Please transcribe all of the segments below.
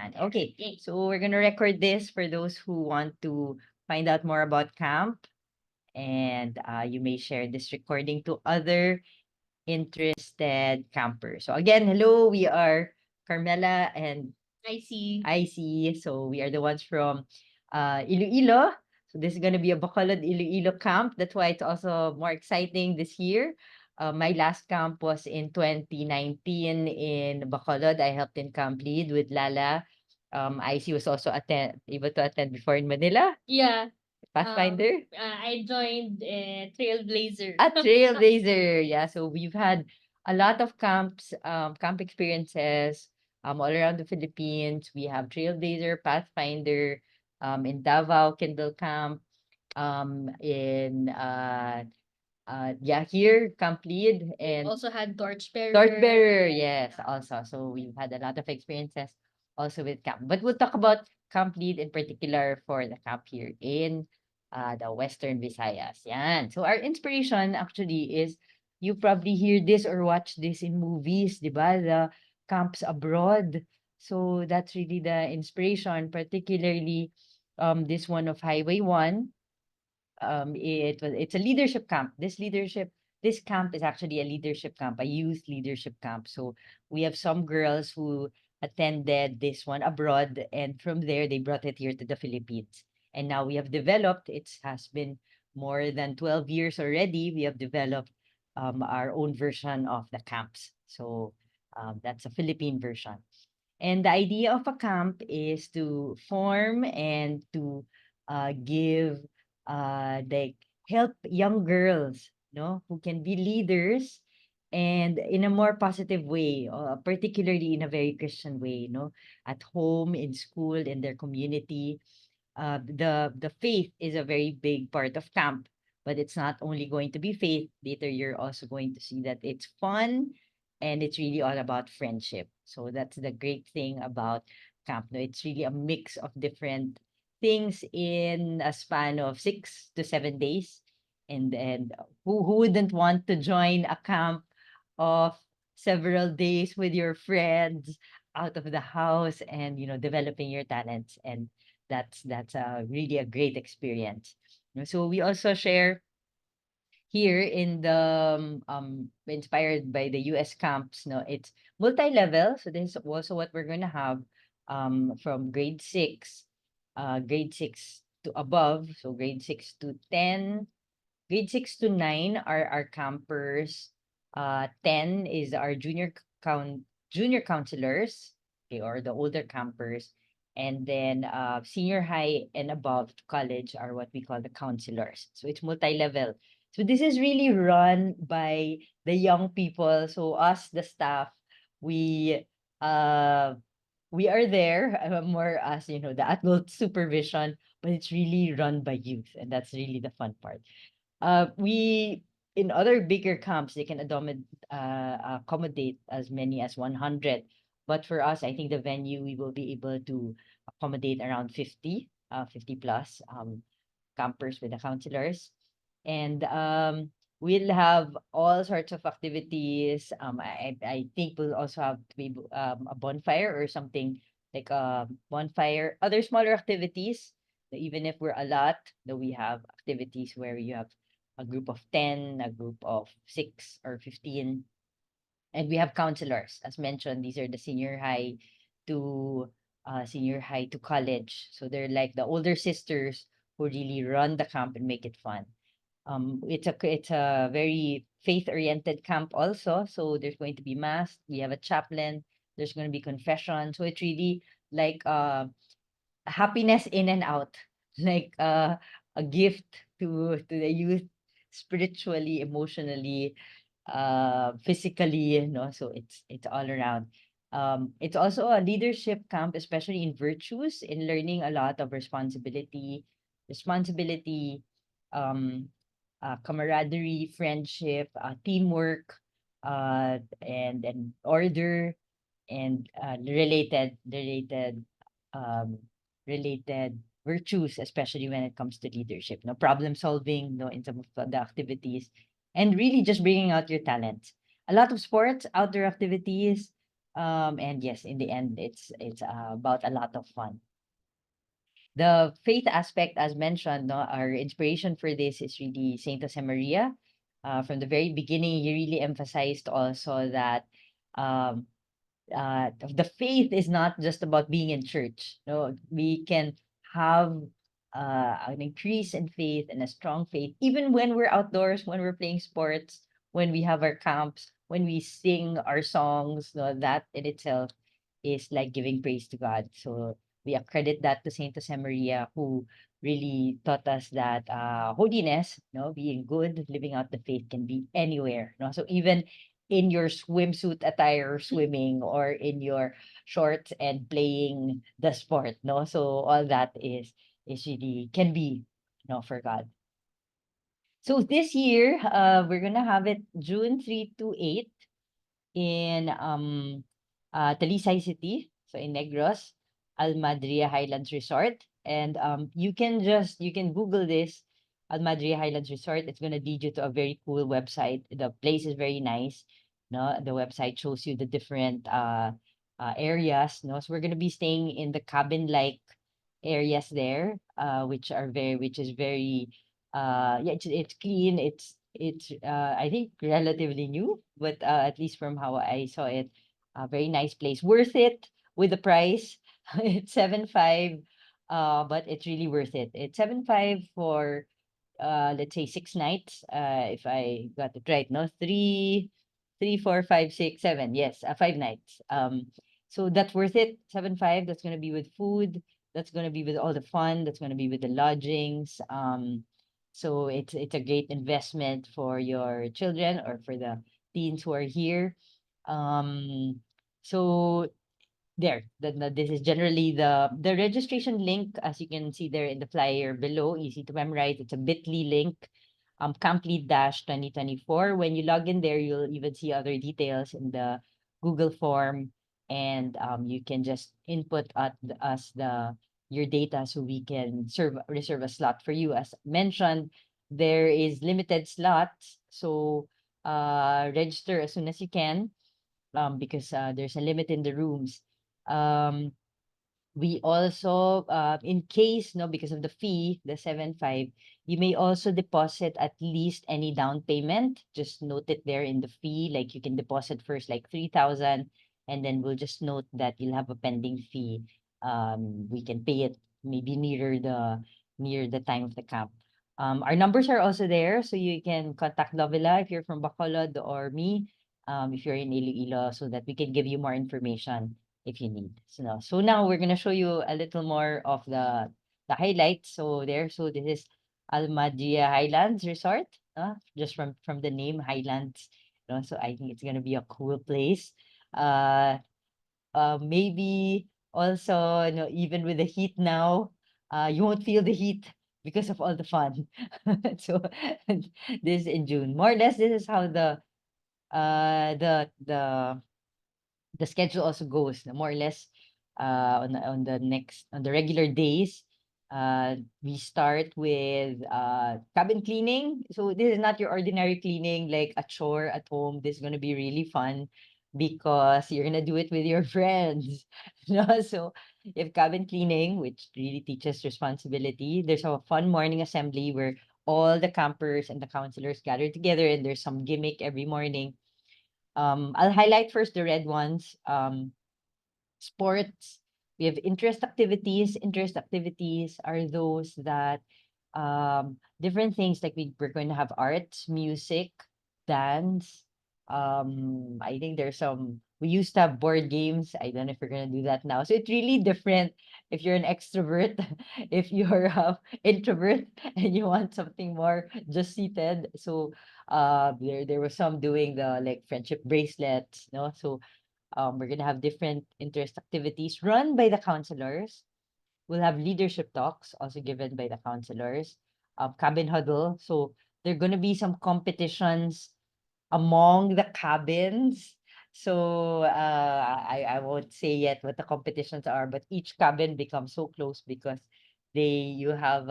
And okay, so we're gonna record this for those who want to find out more about camp, and you may share this recording to other interested campers. So again, hello, we are Carmela and I see. So we are the ones from Iloilo. So this is going to be a Bacolod Iloilo camp. That's why it's also more exciting this year. My last camp was in 2019 in Bacolod. I helped in camp lead with Lala. IC was also able to attend before in Manila. Yeah. Pathfinder. I joined Trailblazer. A trailblazer. Yeah. So we've had a lot of camps, camp experiences all around the Philippines. We have Trailblazer, Pathfinder, in Davao, Kindle Camp, in yeah, here, Camp Lead, and Also had Torchbearer. Torchbearer, yes, also. So we've had a lot of experiences also with camp. But we'll talk about Camp Lead in particular for the camp here in the Western Visayas. Yan. So our inspiration actually is you probably hear this or watch this in movies, di ba? The camps abroad. So that's really the inspiration, particularly this one of Highway 1. It's a leadership camp. This camp is actually a leadership camp, a youth leadership camp. So we have some girls who attended this one abroad, and from there they brought it here to the Philippines. And now we have developed, it has been more than 12 years already. We have developed our own version of the camps. So that's a Philippine version. And the idea of a camp is to form and to give like help young girls, who can be leaders and in a more positive way, particularly in a very Christian way, at home, in school, in their community. The faith is a very big part of camp, but it's not only going to be faith. Later, you're also going to see that it's fun and it's really all about friendship. So that's the great thing about camp. No, it's really a mix of different things in a span of 6 to 7 days. And who wouldn't want to join a camp of several days with your friends out of the house and developing your talents, and that's really a great experience. So we also share here in the inspired by the US camps. No, it's multi-level. So this is also what we're going to have from grade 6 to above. So grade 6 to 10, grade 6 to 9 are our campers. 10 is our junior counselors, okay, or the older campers. And then senior high and above to college are what we call the counselors. So it's multi-level. So this is really run by the young people. So us, the staff, we uh we are there more as the adult supervision, but it's really run by youth, and that's really the fun part. We in other bigger camps they can accommodate as many as 100, but for us, I think the venue we will be able to accommodate around 50 plus campers with the counselors. And we'll have all sorts of activities. I think we'll also have to be a bonfire or something like a bonfire, other smaller activities. Even if we're a lot, though we have activities where you have a group of 10, a group of 6 or 15. And we have counselors. As mentioned, these are the senior high to college. So they're like the older sisters who really run the camp and make it fun. It's a very faith-oriented camp also. So there's going to be mass. We have a chaplain. There's going to be confession. So it's really like happiness in and out, like a gift to the youth, spiritually, emotionally, physically, so it's all around. It's also a leadership camp, especially in virtues, in learning a lot of responsibility, um camaraderie, friendship, teamwork, and order, and um related virtues, especially when it comes to leadership, no problem solving, no, in some of the activities, and really just bringing out your talents. A lot of sports, outdoor activities, And yes, in the end, it's about a lot of fun. The faith aspect, as mentioned, no, our inspiration for this is really Saint Josemaria. From the very beginning, he really emphasized also that um, the faith is not just about being in church. No, we can have an increase in faith and a strong faith, even when we're outdoors, when we're playing sports, when we have our camps, when we sing our songs. No, that in itself is like giving praise to God. So we accredit that to Saint Josemaria, who really taught us that holiness, no, being good, living out the faith can be anywhere. No, so even in your swimsuit attire swimming or in your shorts and playing the sport, no? So all that is really can be, for God. So this year, we're gonna have it June 3 to 8 in Talisay City, so in Negros, Almadria Highlands Resort. And you can Google this Almadria Highlands Resort. It's gonna lead you to a very cool website. The place is very nice. No, the website shows you the different areas. No, so we're gonna be staying in the cabin-like areas there, which is very yeah, it's clean. It's I think relatively new, but at least from how I saw it, a very nice place. Worth it with the price. It's 7.5, but it's really worth it. It's 7.5 for let's say 6 nights. If I got it right, no, 3, 3, 4, 5, 6, 7. Yes, 5 nights. So that's worth it. 7.5. That's gonna be with food. That's gonna be with all the fun. That's gonna be with the lodgings. So it's a great investment for your children or for the teens who are here. Um, so there, this is generally the registration link, as you can see there in the flyer below, easy to memorize. It's a bit.ly link, complete dash 2024. When you log in there, you'll even see other details in the Google form, and you can just input at us the your data so we can reserve a slot for you. As mentioned, there is limited slots, so register as soon as you can, because there's a limit in the rooms. Um, we also, in case, no, because of the fee, the 7.5, you may also deposit at least any down payment. Just note it there in the fee. Like you can deposit first like 3,000, and then we'll just note that you'll have a pending fee. We can pay it maybe near the time of the camp. Our numbers are also there, so you can contact Lovila if you're from Bacolod, or me, if you're in Iloilo, so that we can give you more information if you need. So now we're gonna show you a little more of the highlights. So there, so this is Almadria Highlands Resort. Just from the name Highlands. So I think it's gonna be a cool place. Uh, maybe also, even with the heat now, you won't feel the heat because of all the fun. So this in June, more or less, this is how uh the the the schedule also goes, no, more or less, on the regular days. We start with cabin cleaning. So this is not your ordinary cleaning like a chore at home. This is gonna be really fun because you're gonna do it with your friends. So you have cabin cleaning, which really teaches responsibility. There's a fun morning assembly where all the campers and the counselors gather together, and there's some gimmick every morning. I'll highlight first the red ones. Sports. We have interest activities. Interest activities are those that different things, like we're going to have arts, music, dance. I think there's some, we used to have board games. I don't know if we're gonna do that now. So it's really different if you're an extrovert, if you're introvert and you want something more just seated. So there was some doing the like friendship bracelets, no? So we're gonna have different interest activities run by the counselors. We'll have leadership talks also given by the counselors. Cabin huddle. So there are gonna be some competitions among the cabins. So I won't say yet what the competitions are, but each cabin becomes so close because they you have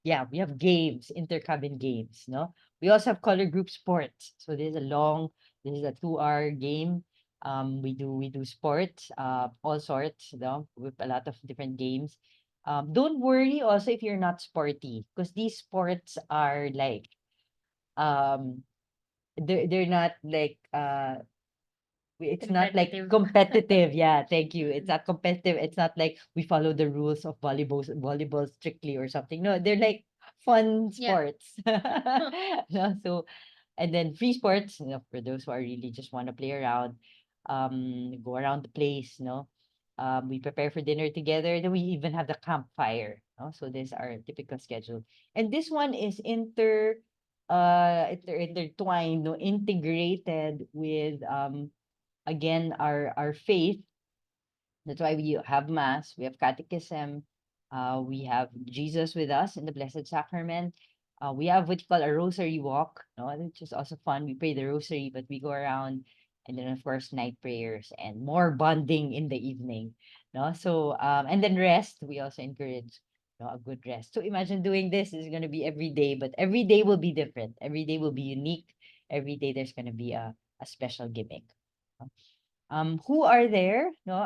yeah, we have games, intercabin games, no? We also have color group sports. So there's a long This is a 2-hour game. We do sports, all sorts, with a lot of different games. Don't worry also if you're not sporty, because these sports are like um they're not like it's not like Competitive. competitive. Yeah, thank you. It's not competitive. It's not like we follow the rules of volleyball strictly or something. No, they're like fun Yeah. sports. No, so and then free sports, for those who are really just want to play around, go around the place, we prepare for dinner together. Then we even have the campfire. No? So this is our typical schedule. And this one is intertwined, no, integrated with again our faith. That's why we have mass, we have catechism, we have Jesus with us in the Blessed Sacrament. We have what you call a rosary walk, no, which is also fun. We pray the rosary, but we go around, and then of course night prayers and more bonding in the evening, no. So and then rest. We also encourage, a good rest. So imagine doing this is going to be every day, but every day will be different. Every day will be unique. Every day there's going to be a special gimmick. Who are there? No,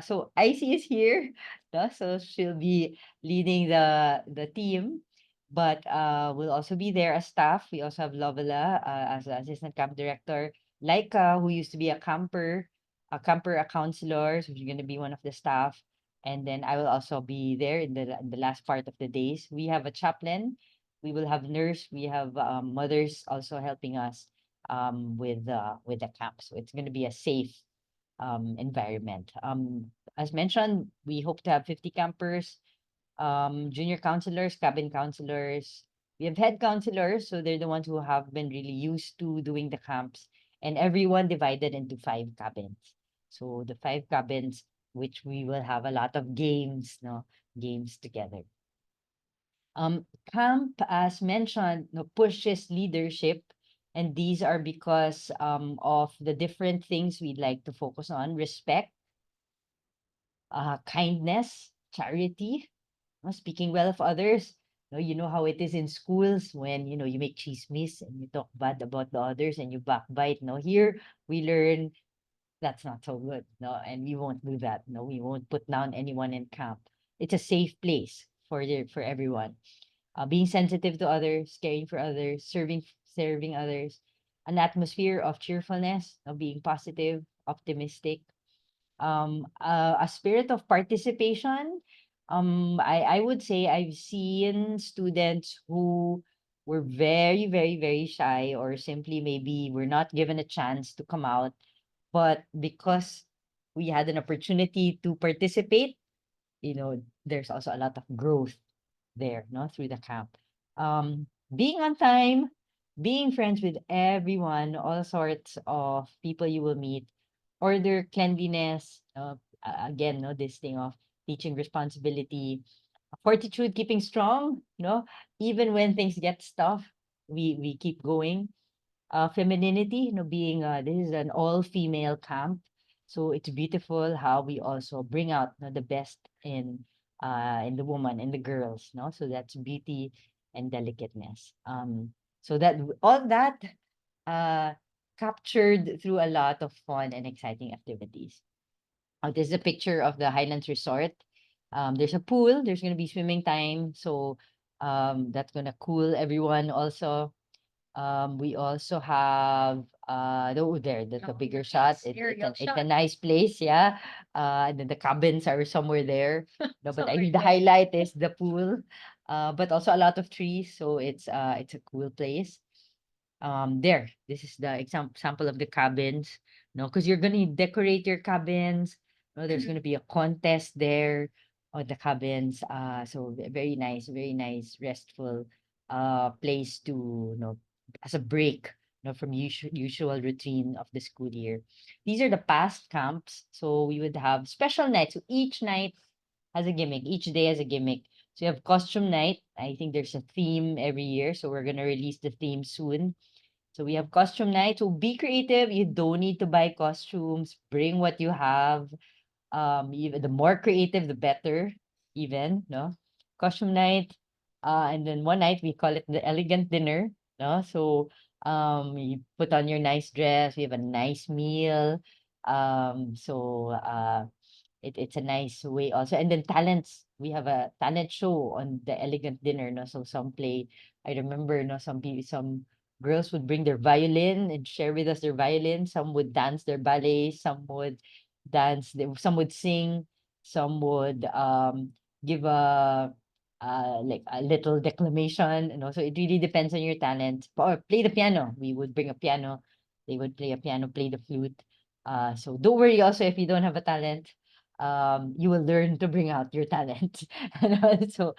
so Icy is here, no, so she'll be leading the team, but we'll also be there as staff. We also have Lovela as an assistant camp director, Laika, who used to be a counselor, so she's gonna be one of the staff, and then I will also be there in the last part of the days. We have a chaplain, we will have nurse, we have mothers also helping us with the camp. So it's gonna be a safe environment. As mentioned, we hope to have 50 campers, junior counselors, cabin counselors. We have head counselors, so they're the ones who have been really used to doing the camps, and everyone divided into 5 cabins. So the 5 cabins, which we will have a lot of games, no, games together. Camp, as mentioned, no, pushes leadership, and these are because of the different things we'd like to focus on: respect, kindness, charity, speaking well of others. No, you know how it is in schools when you make chismis and you talk bad about the others and you backbite. No, here we learn that's not so good. No, and we won't do that. No, we won't put down anyone in camp. It's a safe place for everyone. Being sensitive to others, caring for others, serving others, an atmosphere of cheerfulness, of being positive, optimistic, a spirit of participation. I would say I've seen students who were very, very, very shy, or simply maybe were not given a chance to come out, but because we had an opportunity to participate, there's also a lot of growth there, no, through the camp. Being on time, being friends with everyone, all sorts of people you will meet, order, cleanliness, again, no, this thing of teaching responsibility, fortitude, keeping strong, even when things get tough, we keep going. Femininity, being this is an all-female camp, so it's beautiful how we also bring out, the best in the woman, in the girls, so that's beauty and delicateness. So that all that uh captured through a lot of fun and exciting activities. This is a picture of the Highlands Resort. There's a pool, there's going to be swimming time, so that's going to cool everyone also. We also have that's a bigger shot. It's a nice place, yeah. And then the cabins are somewhere there. No, but I think the highlight is the pool. But also a lot of trees, so it's a cool place. There, this is the example of the cabins. No, because you're gonna decorate your cabins. No, there's gonna be a contest there on the cabins. So very nice, restful place to as a break, from usual routine of the school year. These are the past camps. So we would have special nights. So each night has a gimmick. Each day has a gimmick. So you have costume night. I think there's a theme every year. So we're gonna release the theme soon. So we have costume night. So be creative. You don't need to buy costumes. Bring what you have. Even the more creative, the better. Even no costume night. And then one night we call it the elegant dinner. No, so You put on your nice dress, we have a nice meal. So it's a nice way also. And then talents, we have a talent show on the elegant dinner, no? So some play, I remember, no, some girls would bring their violin and share with us their violin. Some would dance their ballet, some would some would sing, some would give a like a little declamation, and also it really depends on your talent. Or play the piano. We would bring a piano, they would play a piano, play the flute. So don't worry also if you don't have a talent, you will learn to bring out your talent. So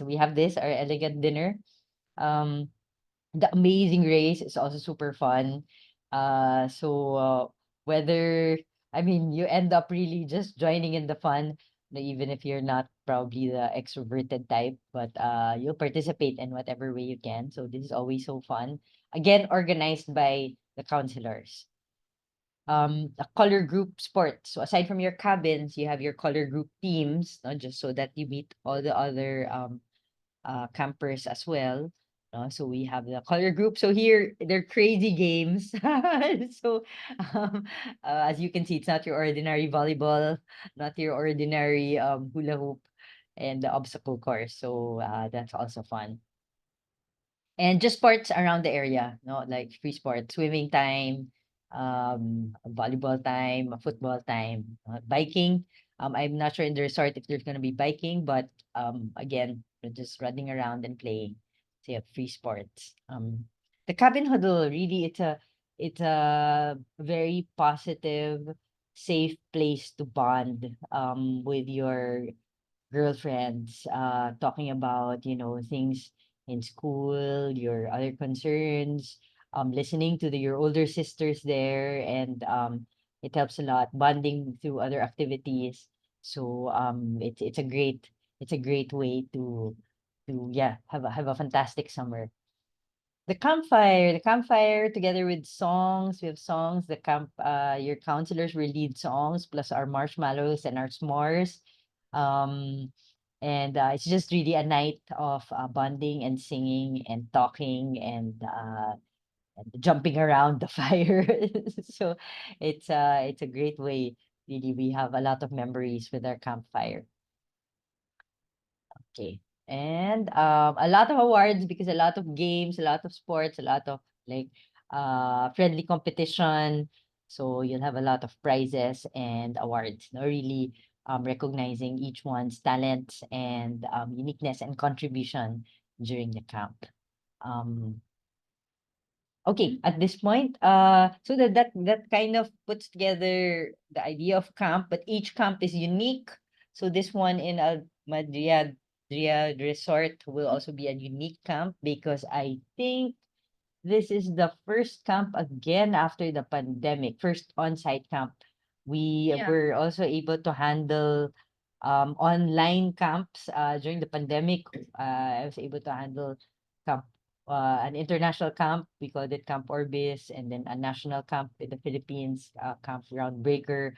we have this, our elegant dinner. Um, the Amazing Race is also super fun. So whether, I mean, you end up really just joining in the fun, even if you're not probably the extroverted type, but you'll participate in whatever way you can. So this is always so fun. Again, organized by the counselors. A color group sport. So aside from your cabins, you have your color group teams, no, just so that you meet all the other campers as well. So we have the color group. So here they're crazy games. So as you can see, it's not your ordinary volleyball, not your ordinary hula hoop and the obstacle course. So that's also fun. And just sports around the area, no, like free sports, swimming time, volleyball time, football time, biking. I'm not sure in the resort if there's gonna be biking, but again, we're just running around and playing. So you have free sports. The cabin huddle, really, it's a very positive, safe place to bond with your girlfriends, talking about, things in school, your other concerns, listening to your older sisters there, and it helps a lot, bonding through other activities. So it's a great way to yeah, have a fantastic summer. The campfire together with songs. We have songs. Your counselors will lead songs plus our marshmallows and our s'mores. Um, and it's just really a night of bonding and singing and talking and jumping around the fire. So it's a great way. Really, we have a lot of memories with our campfire. Okay. And a lot of awards because a lot of games, a lot of sports, a lot of like friendly competition. So you'll have a lot of prizes and awards, no, really recognizing each one's talents and uniqueness and contribution during the camp. Um, Okay, at this point, so that kind of puts together the idea of camp, but each camp is unique. So this one in Almadria Resort will also be a unique camp because I think this is the first camp again after the pandemic, first on-site camp. We Yeah. were also able to handle online camps during the pandemic. I was able to handle camp, an international camp, we called it Camp Orbis, and then a national camp in the Philippines, Camp Groundbreaker.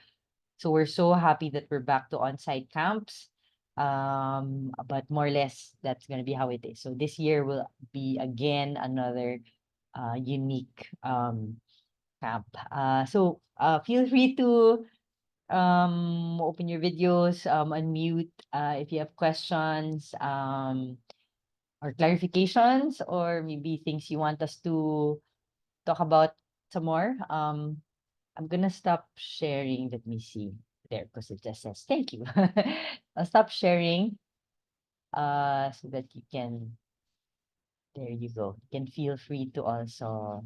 So we're so happy that we're back to on-site camps. But more or less, that's gonna be how it is. So this year will be again another unique camp. So feel free to open your videos, unmute if you have questions or clarifications or maybe things you want us to talk about some more. I'm gonna stop sharing. Let me see there because it just says thank you. I'll stop sharing so that you can, there you go. You can feel free to also,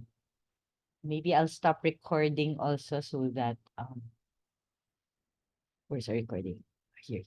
maybe I'll stop recording also so that where's the recording? Here.